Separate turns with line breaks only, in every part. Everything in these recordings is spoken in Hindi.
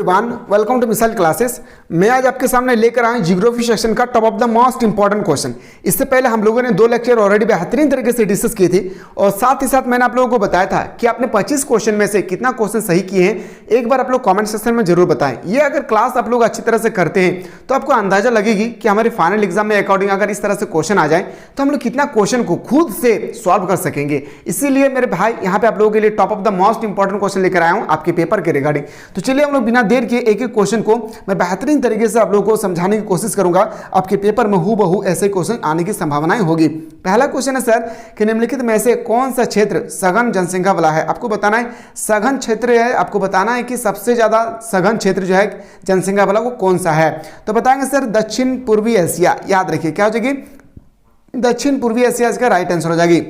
Everyone, welcome to missile classes. मैं आज आपके सामने लेकर आया ज्योग्राफी सेक्शन का top of the most important question. इससे पहले हम लोगों ने 2 लेक्चर ऑलरेडी बेहतरीन तरीके से डिस्कस किए थे और साथ ही साथ मैंने आप लोगों को बताया था कि आपने 25 क्वेश्चन में से कितना क्वेश्चन सही किए हैं एक बार आप लोग कॉमेंट सेक्शन में जरूर बताएं। ये अगर क्लास आप लोग अच्छी तरह से करते हैं तो आपको अंदाजा लगेगी कि हमारे फाइनल एग्जाम में अकॉर्डिंग अगर इस तरह से क्वेश्चन आ जाए तो हम लोग कितना क्वेश्चन को खुद से सॉल्व कर सकेंगे। इसीलिए मेरे भाई यहाँ पे आप लोगों के लिए top of the most important question लेकर आया हूँ आपके पेपर के रिगार्डिंग। तो चलिए हम लोग बिना देर के एक एक क्वेश्चन को मैं बेहतरीन तरीके से आप लोगों को समझाने की कोशिश करूंगा। आपके पेपर में हूबहू ऐसे क्वेश्चन आने की संभावनाएं होगी। पहला क्वेश्चन है सर कि निम्नलिखित में से कौन सा क्षेत्र सघन जनसंख्या वाला है। आपको बताना है सघन क्षेत्र है, आपको बताना है कि सबसे ज्यादा सघन क्षेत्र जो है जनसंख्या वाला वो कौन सा है। तो बताएंगे सर दक्षिण पूर्वी एशिया। याद रखिए क्या हो जाएगी, दक्षिण पूर्वी एशिया इसका राइट आंसर हो जाएगी।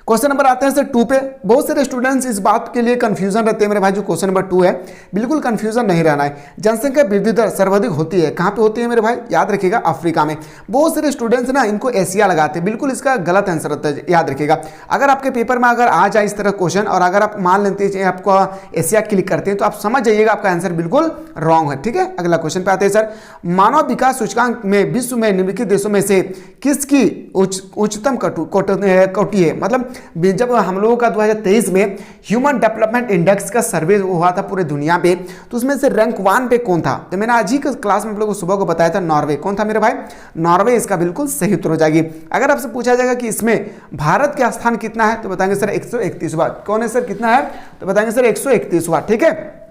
क्वेश्चन नंबर आते हैं सर 2 पे। बहुत सारे स्टूडेंट्स इस बात के लिए कंफ्यूजन रहते हैं मेरे भाई, जो क्वेश्चन नंबर 2 है बिल्कुल कंफ्यूजन नहीं रहना है। जनसंख्या वृद्धि दर सर्वाधिक होती है कहाँ पे होती है मेरे भाई, याद रखिएगा अफ्रीका में। बहुत सारे स्टूडेंट्स ना इनको एशिया लगाते हैं, बिल्कुल इसका गलत आंसर रहता है, याद रखिएगा। अगर आपके पेपर में अगर आ जाए इस तरह क्वेश्चन और अगर आप मान लेते हैं आपको एशिया क्लिक करते हैं तो आप समझ जाइएगा आपका आंसर बिल्कुल रॉन्ग है। ठीक है, अगला क्वेश्चन पे आते हैं सर। मानव विकास सूचकांक में विश्व में निम्नलिखित देशों में से किसकी उच्चतम कोटि है। मतलब जब हम लोगों का 2023 में ह्यूमन डेवलपमेंट इंडेक्स का सर्वे हुआ था पूरे दुनिया पे, तो उसमें से रैंक 1 पे कौन था। तो मैंने आज ही क्लास में आप लोगों को सुबह को बताया था नॉर्वे। कौन था मेरे भाई, नॉर्वे इसका बिल्कुल सही उत्तर हो जाएगी। अगर आपसे पूछा जाएगा कि इसमें भारत का स्थान कितना है तो बताएंगे सर 131वां। कौन है सर, कितना है तो बताएंगे सर 131वां। ठीक है,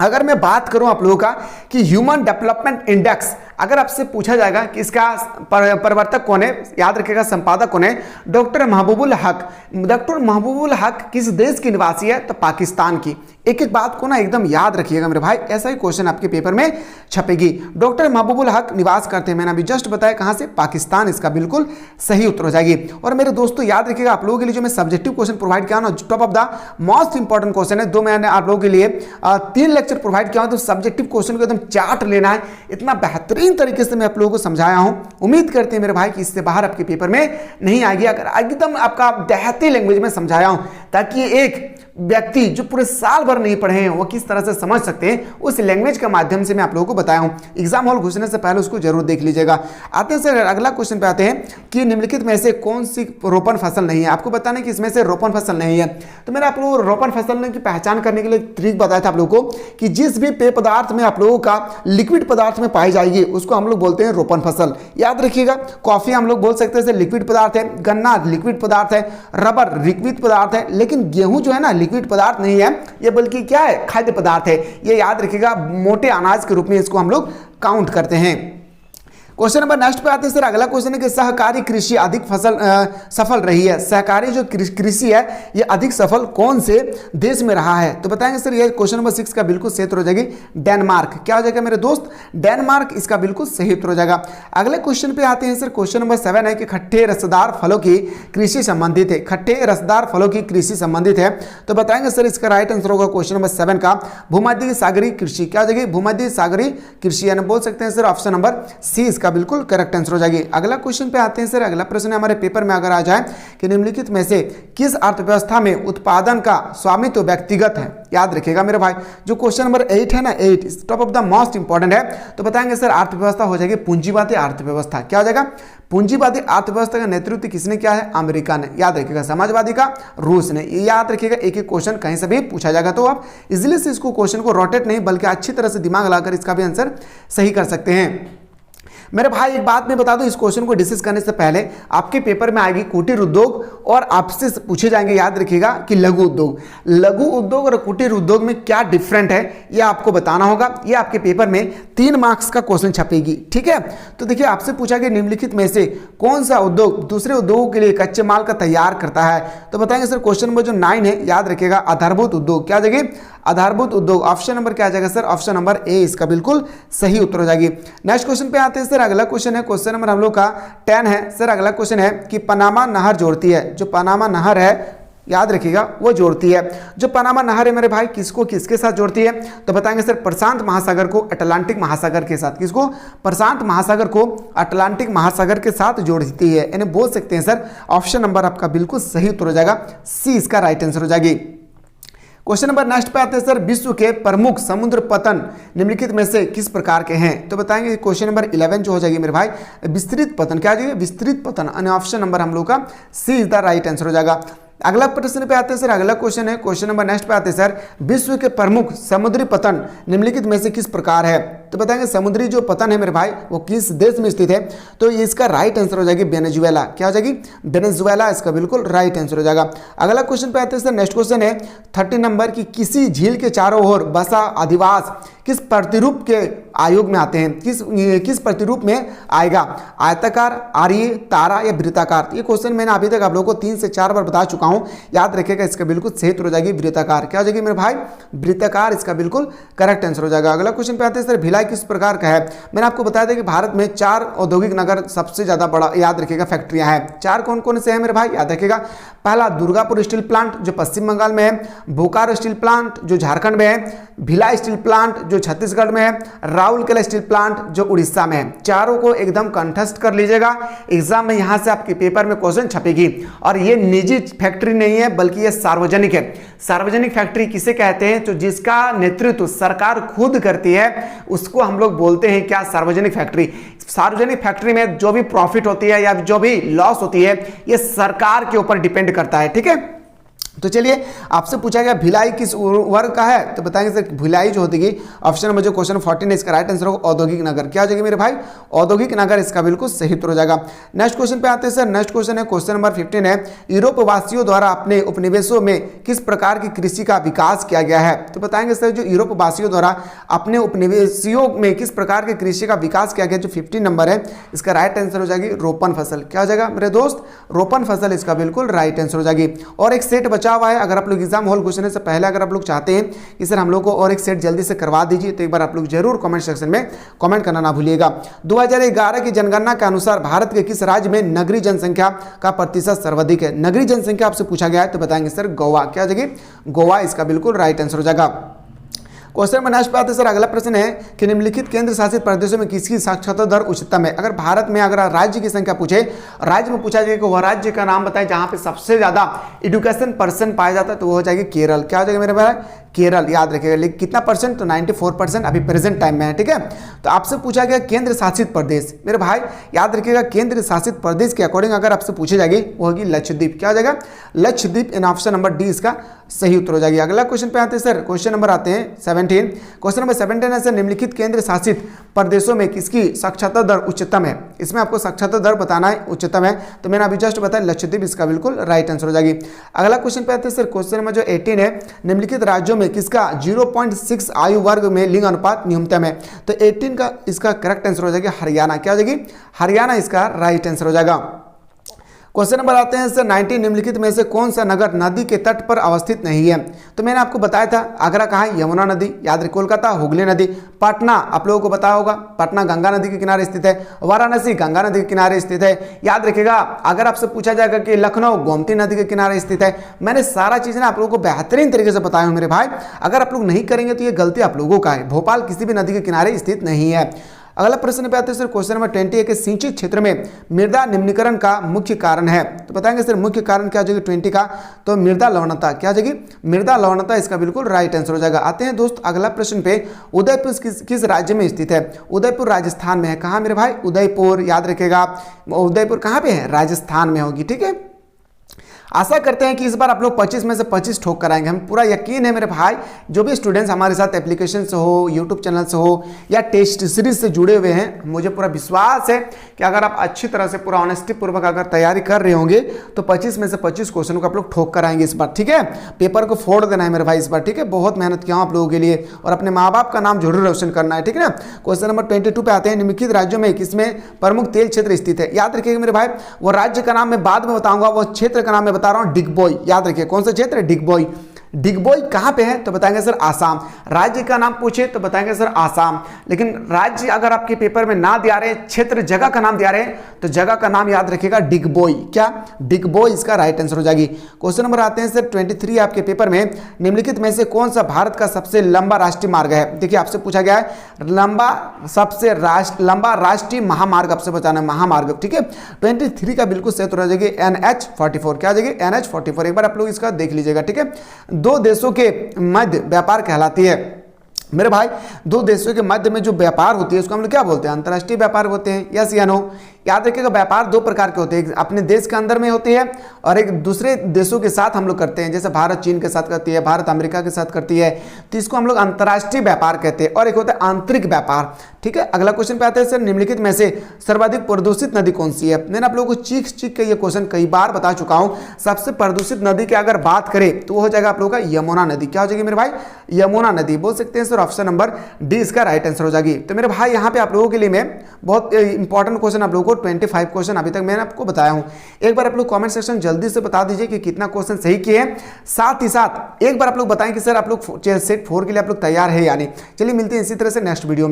अगर मैं बात करूं आप लोगों का कि ह्यूमन डेवलपमेंट इंडेक्स, अगर आपसे पूछा जाएगा कि इसका प्रवर्तक कौन है, याद रखिएगा संपादक कौन है, डॉक्टर महबूबुल हक। डॉक्टर महबूबुल हक किस देश की निवासी है तो पाकिस्तान की। एक एक बात को ना एकदम याद रखिएगा मेरे भाई, ऐसा ही क्वेश्चन आपके पेपर में छपेगी। डॉक्टर महबूबुल हक निवास करते हैं, मैंने अभी जस्ट बताया कहां से, पाकिस्तान इसका बिल्कुल सही उत्तर हो जाएगी। और मेरे दोस्तों याद रखिएगा आप लोगों के लिए जो मैं सब्जेक्टिव क्वेश्चन प्रोवाइड किया ना, top of the most important question है। दो मैंने आप लोगों के लिए 3 लेक्चर प्रोवाइड किया, तो सब्जेक्टिव क्वेश्चन को एकदम चार्ट लेना है। इतना बेहतरीन तरीके से मैं आप लोगों को समझाया हूं, उम्मीद करते हैं मेरे भाई कि इससे बाहर आपके पेपर में नहीं आएगी। अगर एकदम आपका देहाती लैंग्वेज में समझाया हूं ताकि एक व्यक्ति जो पूरे साल भर नहीं पढ़े हैं वो किस तरह से समझ सकते हैं, उस लैंग्वेज के माध्यम से मैं आप लोगों को बताया हूं। एग्जाम हॉल घुसने से पहले उसको जरूर देख लीजिएगा। आते हैं सर अगला क्वेश्चन पे आते हैं कि निम्नलिखित में से कौन सी रोपण फसल नहीं है। आपको बताना है कि इसमें से रोपण फसल नहीं है। तो मैंने आप लोगों को रोपण फसल की पहचान करने के लिए ट्रिक बताया था आप लोगों को कि जिस भी पेय पदार्थ में आप लोगों का लिक्विड पदार्थ में पाई जाएगी उसको हम लोग बोलते हैं रोपण फसल। याद रखिएगा, कॉफी हम लोग बोल सकते हैं लिक्विड पदार्थ है, गन्ना लिक्विड पदार्थ है, रबर लिक्विड पदार्थ है, लेकिन गेहूं जो है ना लिक्विड पदार्थ नहीं है, ये बल्कि क्या है, खाद्य पदार्थ है। ये याद रखिएगा, मोटे अनाज के रूप में इसको हम लोग काउंट करते हैं। क्वेश्चन नंबर नेक्स्ट पे आते हैं सर। अगला क्वेश्चन है कि सहकारी कृषि अधिक सफल रही है। सहकारी जो कृषि है ये अधिक सफल कौन से देश में रहा है। तो बताएंगे सर ये क्वेश्चन नंबर 6 का बिल्कुल सही उत्तर हो जाएगी डेनमार्क। क्या हो जाएगा मेरे दोस्त, डेनमार्क इसका बिल्कुल सही उत्तर हो जाएगा। अगले क्वेश्चन पे आते हैं सर। क्वेश्चन नंबर 7 है कि खट्टे रसदार फलों की कृषि संबंधित है। खट्टे रसदार फलों की कृषि संबंधित है, तो बताएंगे सर इसका राइट आंसर होगा क्वेश्चन नंबर 7 का भूमध्य सागरीय कृषि। क्या हो जाएगी, भूमध्य सागरीय कृषि, यानी बोल सकते हैं सर ऑप्शन नंबर सी इसका बिल्कुल करेक्ट आंसर हो जाएगी। अगला क्वेश्चन पे आते हैं सर। अगला प्रश्न हमारे पेपर में अगर आ जाए कि निम्नलिखित में से किस अर्थव्यवस्था में उत्पादन का स्वामित्व व्यक्तिगत है। याद रखिएगा मेरे भाई, जो क्वेश्चन नंबर 8 है ना, 8 top of the most important है। तो बताएंगे सर अर्थव्यवस्था हो जाएगी पूंजीवादी अर्थव्यवस्था। क्या हो जाएगा, पूंजीवादी अर्थव्यवस्था का नेतृत्व किसने किया है, अमेरिका ने। याद रखिएगा, समाजवादी का रूस ने। याद रखिएगा, एक एक क्वेश्चन कहीं से भी पूछा जाएगा तो आप इजिली से इसको क्वेश्चन को रोटेट नहीं बल्कि अच्छी तरह से दिमाग लगाकर इसका भी आंसर सही कर सकते हैं। मेरे भाई एक बात मैं बता दूं, इस क्वेश्चन को डिस्कस करने से पहले आपके पेपर में आएगी कुटीर उद्योग और आपसे पूछे जाएंगे, याद रखिएगा, कि लघु उद्योग। लघु उद्योग और कुटीर उद्योग में क्या डिफरेंट है यह आपको बताना होगा। यह आपके पेपर में 3 मार्क्स का क्वेश्चन छपेगी। ठीक है, तो देखिए आपसे पूछा गया निम्नलिखित में से कौन सा उद्योग दूसरे उद्योगों के लिए कच्चे माल का तैयार करता है। तो बताएंगे सर क्वेश्चन नंबर जो 9 है, याद रखिएगा, आधारभूत उद्योग। क्या जाएगी, आधारभूत उद्योग। ऑप्शन नंबर क्या आ जाएगा सर, ऑप्शन नंबर ए इसका बिल्कुल सही उत्तर हो जाएगी। नेक्स्ट क्वेश्चन पे आते हैं सर। अगला क्वेश्चन है क्वेश्चन नंबर हम लोग का 10 है सर। अगला क्वेश्चन है कि पनामा नहर जोड़ती है, जो पनामा नहर है याद रखिएगा वो जोड़ती है। जो पनामा नहर है मेरे भाई किसको किसके साथ जोड़ती है। तो बताएंगे सर प्रशांत महासागर को अटलांटिक महासागर के साथ। किसको, प्रशांत महासागर को अटलांटिक महासागर के साथ जोड़ती है। यानी बोल सकते हैं सर ऑप्शन नंबर आपका बिल्कुल सही उत्तर हो जाएगा, सी इसका राइट आंसर हो जाएगी। क्वेश्चन नंबर नेक्स्ट पे आते हैं सर, विश्व के प्रमुख समुद्र पतन निम्नलिखित में से किस प्रकार के हैं? तो बताएंगे क्वेश्चन नंबर 11 जो हो जाएगी मेरे भाई, विस्तृत पतन। क्या जाएगा? विस्तृत पतन। ऑप्शन नंबर हम लोग का सी इज द राइट आंसर हो जाएगा। अगला प्रश्न पे आते हैं सर, अगला क्वेश्चन है, क्वेश्चन नंबर नेक्स्ट पे आते हैं सर, विश्व के प्रमुख समुद्री पतन निम्नलिखित में से किस प्रकार है? तो बताएंगे समुद्री जो पतन है मेरे भाई वो किस देश में स्थित है? तो इसका राइट आंसर हो जाएगी वेनेजुएला। क्या हो जाएगी? वेनेजुएला इसका बिल्कुल राइट आंसर हो जाएगा। अगला क्वेश्चन पे आते हैं सर, नेक्स्ट क्वेश्चन है 30 नंबर की, किसी झील के चारों ओर बसा अधिवास किस प्रतिरूप के आयोग में आते हैं? किस प्रतिरूप में आएगा? आयताकार, आर्य, तारा या वृत्ताकार? ये क्वेश्चन मैंने अभी तक आप लोगों को 3 से 4 बार बता चुका हूं, याद रखिएगा। इसका बिल्कुल सही उत्तर हो जाएगी वृत्ताकार। क्या हो जाएगी मेरे भाई? वृत्ताकार इसका बिल्कुल करेक्ट आंसर हो जाएगा। अगला क्वेश्चन पे आते हैं सर, भिलाई किस प्रकार का है? मैंने आपको बताया था कि भारत में 4 औद्योगिक नगर सबसे ज्यादा बड़ा, याद रखिएगा, फैक्ट्रियां हैं। 4 कौन कौन से हैं मेरे भाई? याद रखिएगा। पहला दुर्गापुर स्टील प्लांट जो पश्चिम बंगाल में है, बोकारो स्टील प्लांट जो झारखंड में है, भिलाई स्टील प्लांट जो छत्तीसगढ़ में है, राउरकेला स्टील प्लांट जो उड़ीसा में है। चारों को एकदम कंठस्थ कर लीजिएगा, एग्जाम में यहां से आपके पेपर में क्वेश्चन छपेगी। और ये निजी फैक्ट्री नहीं है बल्कि ये सार्वजनिक है। सार्वजनिक फैक्ट्री किसे कहते हैं? तो जिसका नेतृत्व सरकार खुद करती है उसको हम लोग बोलते हैं क्या? सार्वजनिक फैक्ट्री। सार्वजनिक फैक्ट्री में जो भी प्रॉफिट होती है या जो भी लॉस होती है ये सरकार के ऊपर डिपेंड करता है। ठीक है, तो चलिए आपसे पूछा गया भिलाई किस वर्ग का है? तो बताएंगे सर भिलाई जो होती है, ऑप्शन नंबर जो क्वेश्चन 14 है इसका राइट आंसर होगा औद्योगिक नगर। क्या हो जाएगी मेरे भाई? औद्योगिक नगर इसका बिल्कुल सही उत्तर हो जाएगा। नेक्स्ट क्वेश्चन पे आते हैं सर, नेक्स्ट क्वेश्चन है क्वेश्चन नंबर 15 है, यूरोप वासियों द्वारा अपने उपनिवेशों में किस प्रकार की कृषि का विकास किया गया है? तो बताएंगे सर जो यूरोप वासियों द्वारा अपने उपनिवेशियों में किस प्रकार की कृषि का विकास किया गया, जो 15 नंबर है इसका राइट आंसर हो जाएगी रोपण फसल। क्या हो जाएगा मेरे दोस्त? रोपण फसल इसका बिल्कुल राइट आंसर हो जाएगी। और एक सेट बचा हुआ है, अगर आप लोग एग्जाम हॉल घुसने से पहले अगर आप लोग चाहते हैं कि सर हम लोग को और एक सेट जल्दी से करवा दीजिए तो एक बार आप लोग जरूर कमेंट सेक्शन में कमेंट करना ना भूलिएगा। 2011 की जनगणना के अनुसार भारत के किस राज्य में नगरीय जनसंख्या का प्रतिशत सर्वाधिक है? नगरीय जनसंख्या आपसे पूछा गया है तो बताएंगे सर गोवा। क्या हो जाएगी? गोवा इसका बिल्कुल राइट आंसर हो जाएगा। क्वेश्चन नंबर नेक्स्ट पे आते हैं सर, अगला प्रश्न है कि निम्नलिखित केंद्र शासित प्रदेशों में किसकी साक्षरता दर उच्चतम है? अगर भारत में अगर राज्य की संख्या पूछे, राज्य में पूछा जाए कि वह राज्य का नाम बताएं जहां पे सबसे ज्यादा एजुकेशन परसेंट पाया जाता है तो वो हो जाएगी केरल। क्या हो जाएगा मेरे भाई? केरल। याद रखिएगा, लेकिन कितना परसेंट? तो 94% अभी प्रेजेंट टाइम में है। ठीक है, तो आपसे पूछा गया केंद्र शासित प्रदेश। मेरे भाई याद रखिएगा केंद्र शासित प्रदेश के अकॉर्डिंग अगर आपसे पूछी जाएगी वो होगी लक्षद्वीप। क्या हो जाएगा? लक्षद्वीप। इन ऑप्शन नंबर डी इसका सही उत्तर हो जाएगी। अगला क्वेश्चन पे आते हैं सर, क्वेश्चन नंबर आते हैं 17। क्वेश्चन नंबर 17 है सर, निम्नलिखित केंद्र शासित प्रदेशों में किसकी साक्षरता दर उच्चतम है? इसमें आपको साक्षरता दर बताना है उच्चतम है, तो मैंने अभी जस्ट बताया लक्षद्वीप इसका बिल्कुल राइट आंसर हो जाएगी। अगला क्वेश्चन पे आते हैं सर, क्वेश्चन नंबर जो 18 है, निम्नलिखित राज्यों में किसका 0.6 आयु वर्ग में लिंग अनुपात न्यूनतम है? तो 18 का इसका करेक्ट आंसर हो जाएगा हरियाणा। क्या हो जाएगी? हरियाणा इसका राइट आंसर हो जाएगा। क्वेश्चन नंबर आते हैं सर 19, निम्नलिखित में से कौन सा नगर नदी के तट पर अवस्थित नहीं है? तो मैंने आपको बताया था आगरा कहाँ है? यमुना नदी। याद रखिए, कोलकाता हुगली नदी। पटना आप लोगों को पता होगा, पटना गंगा नदी के किनारे स्थित है। वाराणसी गंगा नदी के किनारे स्थित है। याद रखिएगा, अगर आपसे पूछा जाएगा कि लखनऊ गोमती नदी के किनारे स्थित है। मैंने सारा चीज़ ना आप लोगों को बेहतरीन तरीके से बताया हूँ मेरे भाई, अगर आप लोग नहीं करेंगे तो ये गलती आप लोगों का है। भोपाल किसी भी नदी के किनारे स्थित नहीं है। अगला प्रश्न पे आते हैं सर, क्वेश्चन नंबर 20 है कि सिंचित क्षेत्र में मृदा निम्नीकरण का मुख्य कारण है? तो बताएंगे सर मुख्य कारण क्या हो जाएगी 20 का? तो मृदा लवणता। क्या हो जाएगी? मृदा लवणता इसका बिल्कुल राइट आंसर हो जाएगा। आते हैं दोस्त अगला प्रश्न पे, उदयपुर किस राज्य में स्थित है? उदयपुर राजस्थान में है। कहाँ मेरे भाई? उदयपुर। याद रखिएगा, उदयपुर कहाँ पे है? राजस्थान में होगी। ठीक है, आशा करते हैं कि इस बार आप लोग 25 में से 25 ठोक कराएंगे। हम पूरा यकीन है मेरे भाई, जो भी स्टूडेंट्स हमारे साथ एप्लीकेशन से हो, यूट्यूब चैनल से हो या टेस्ट सीरीज से जुड़े हुए हैं, मुझे पूरा विश्वास है कि अगर आप अच्छी तरह से पूरा ऑनेस्टी पूर्वक अगर तैयारी कर रहे होंगे तो 25 में से 25 क्वेश्चन को आप लोग ठोक कराएंगे इस बार। ठीक है, पेपर को फोड़ देना है मेरे भाई इस बार। ठीक है, बहुत मेहनत किया हूँ आप लोगों के लिए और अपने माँ बाप का नाम जरूर रोशन करना है। ठीक है ना। क्वेश्चन नंबर 22 पे आते हैं, निम्नलिखित राज्यों में किसमें प्रमुख तेल क्षेत्र स्थित है? याद रखिएगा मेरे भाई, वो राज्य का नाम मैं बाद में बताऊंगा, वो क्षेत्र का नाम मैं बता रहा हूँ डिगबोई। याद रखिए कौन सा क्षेत्र है? डिगबोई। डिगबोई कहां पे है? तो बताएंगे सर आसाम। राज्य का नाम पूछे तो बताएंगे सर आसाम, लेकिन राज्य अगर आपके पेपर में ना दिया रहे, क्षेत्र जगह का नाम दिया रहे तो जगह का नाम याद रखिएगा डिगबोई। क्या? डिगबोई इसका राइट आंसर हो जाएगी। क्वेश्चन नंबर आते हैं सर 23 आपके पेपर में, निम्नलिखित में से कौन सा भारत का सबसे लंबा राष्ट्रीय मार्ग है? देखिए आपसे पूछा गया है लंबा राष्ट्रीय महामार्ग आपसे बताना है, महामार्ग। ठीक है, 23 का बिल्कुल सही उत्तर हो जाएगी NH44। क्या आ जाएगी? NH44। एक बार आप लोग इसका देख लीजिएगा। ठीक है, दो देशों के मध्य व्यापार कहलाती है। मेरे भाई, दो देशों के मध्य में जो व्यापार होती है उसको हम लोग क्या बोलते हैं? अंतर्राष्ट्रीय व्यापार बोलते हैं। यस या नो? याद रखिएगा, व्यापार दो प्रकार के होते हैं, एक अपने देश के अंदर में होती है और एक दूसरे देशों के साथ हम लोग करते हैं। जैसे भारत चीन के साथ करती है, भारत अमेरिका के साथ करती है, तो इसको हम लोग अंतर्राष्ट्रीय व्यापार कहते हैं। और एक होता है आंतरिक व्यापार। ठीक है, अगला क्वेश्चन पे आते हैं सर, निम्नलिखित में से सर्वाधिक प्रदूषित नदी कौन सी है? मैंने आप लोगों को चीख चीख के ये क्वेश्चन कई बार बता चुका हूं। सबसे प्रदूषित नदी की अगर बात करें तो वो हो जाएगा आप लोगों का यमुना नदी। क्या हो जाएगी मेरे भाई? यमुना नदी बोल सकते हैं सर। ऑप्शन नंबर डी इसका राइट आंसर हो जाएगी। तो मेरे भाई यहाँ पे आप लोगों के लिए मैं बहुत इंपॉर्टेंट क्वेश्चन आप लोगों को 25 क्वेश्चन अभी तक मैंने आपको बताया हूं। एक बार आप लोग कमेंट सेक्शन जल्दी से बता दीजिए कि कितना क्वेश्चन सही किए हैं। साथ ही साथ एक बार आप लोग बताएं कि सर आप लोग सेट 4 के लिए आप लोग तैयार है या नहीं। चलिए मिलते हैं इसी तरह से नेक्स्ट वीडियो में।